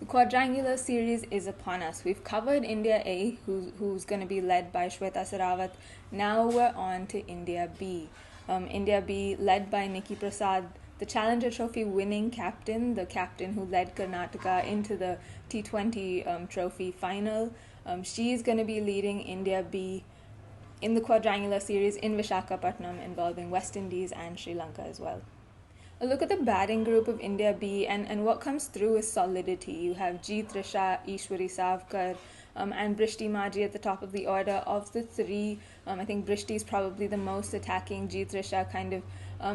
The Quadrangular series is upon us. We've covered India A, who's going to be led by Shweta Sarawat. Now we're on to India B. India B, led by Niki Prasad, the Challenger Trophy winning captain, the captain who led Karnataka into the T20 Trophy final. She's going to be leading India B in the Quadrangular series in Visakhapatnam, involving West Indies and Sri Lanka as well. A look at the batting group of India B, and what comes through is solidity. You have Jeet Risha, Ishwari Savkar, and Brishti Maji at the top of the order. Of the three, I think Brishti is probably the most attacking. Jeet Risha kind of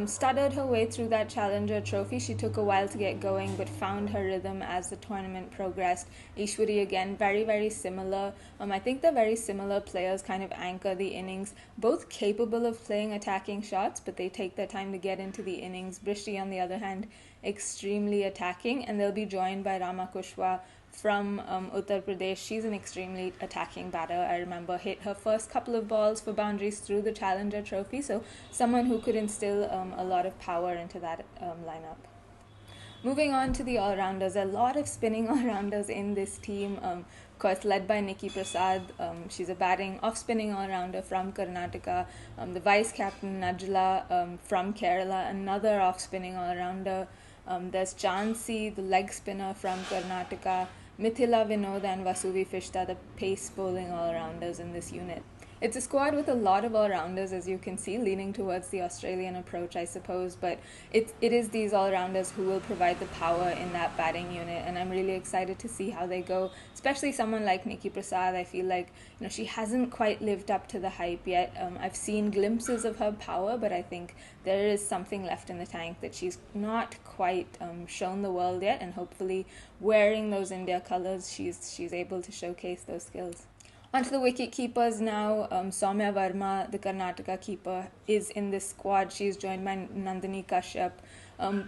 stuttered her way through that Challenger Trophy. She took a while to get going, but found her rhythm as the tournament progressed. Ishwari, again, very, very similar. I think the very similar players kind of anchor the innings, both capable of playing attacking shots, but they take their time to get into the innings. Brishti, on the other hand, extremely attacking, and they'll be joined by Rama Kushwa from Uttar Pradesh. She's an extremely attacking batter. I remember hit her first couple of balls for boundaries through the Challenger Trophy, so someone who could instill a lot of power into that lineup. Moving on to the all-rounders, a lot of spinning all-rounders in this team, of course led by Niki Prasad. She's a batting off-spinning all-rounder from Karnataka. The vice-captain Najla from Kerala, another off-spinning all-rounder. There's Jhansi, the leg spinner from Karnataka. Mithila Vinod and Vasuvi Fishta, the pace bowling all-rounders in this unit. It's a squad with a lot of all-rounders, as you can see, leaning towards the Australian approach, I suppose, but it is these all-rounders who will provide the power in that batting unit, and I'm really excited to see how they go, especially someone like Niki Prasad. I feel like she hasn't quite lived up to the hype yet. I've seen glimpses of her power, but I think there is something left in the tank that she's not quite shown the world yet, and hopefully wearing those India colours, she's able to showcase those skills. Onto the wicket keepers now. Soumya Verma, the Karnataka keeper, is in this squad. She's joined by Nandini Kashyap.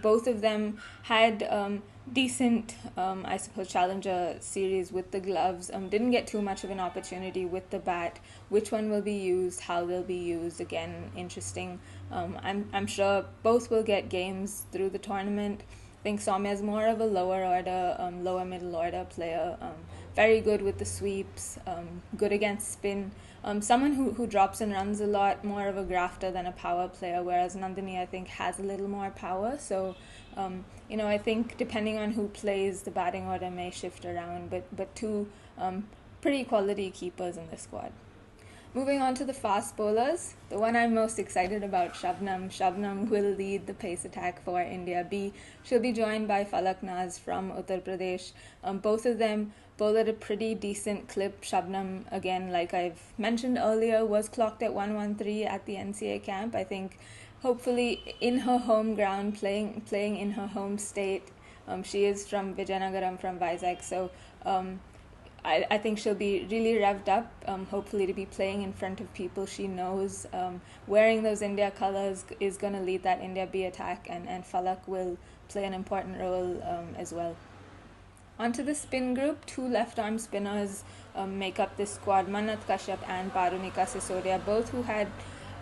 Both of them had decent, I suppose, Challenger series with the gloves. Didn't get too much of an opportunity with the bat. Which one will be used, how they'll be used, again, interesting. I'm sure both will get games through the tournament. I think Soumya is more of a lower order, lower middle order player. Very good with the sweeps, good against spin. Someone who drops and runs a lot, more of a grafter than a power player, whereas Nandini, I think, has a little more power. So, I think depending on who plays, the batting order may shift around, but two pretty quality keepers in the squad. Moving on to the fast bowlers, the one I'm most excited about, Shabnam. Shabnam will lead the pace attack for India B. She'll be joined by Falak Naz from Uttar Pradesh. Both of them bowl at a pretty decent clip. Shabnam, again, like I've mentioned earlier, was clocked at 113 at the NCA camp. I think hopefully in her home ground, playing in her home state. She is from Vijayanagaram, from Vizag, so I think she'll be really revved up, hopefully to be playing in front of people she knows. Wearing those India colours is going to lead that India B attack, and Falak will play an important role as well. Onto the spin group, two left-arm spinners make up this squad, Manat Kashyap and Parunika Sisodia, both who had,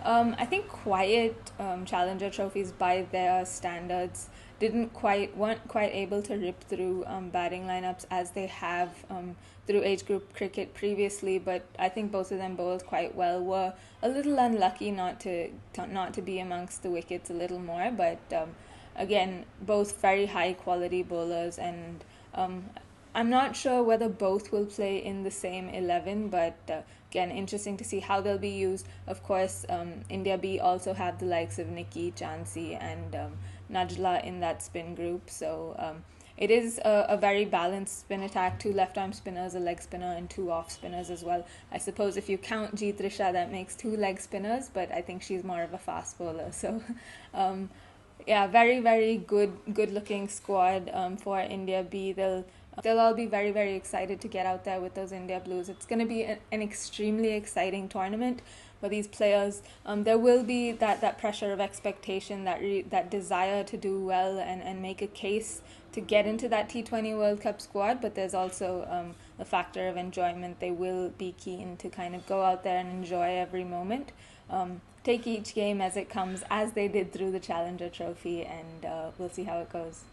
I think, quiet Challenger trophies by their standards. Weren't quite able to rip through batting lineups as they have through age group cricket previously, but I think both of them bowled quite well. Were a little unlucky not to be amongst the wickets a little more, but again, both very high quality bowlers, and I'm not sure whether both will play in the same 11, but again, interesting to see how they'll be used. Of course, India B also have the likes of Niki, Jhansi, and Najla in that spin group, so it is a very balanced spin attack. Two left-arm spinners, a leg spinner, and two off spinners as well. I suppose if you count Jeet Risha, that makes two leg spinners, but I think she's more of a fast bowler. So, very, very good-looking squad for India B. They'll all be very, very excited to get out there with those India Blues. It's going to be an extremely exciting tournament for these players. There will be that pressure of expectation, that desire to do well and make a case to get into that T20 World Cup squad, but there's also the factor of enjoyment. They will be keen to kind of go out there and enjoy every moment. Take each game as it comes, as they did through the Challenger Trophy, and we'll see how it goes.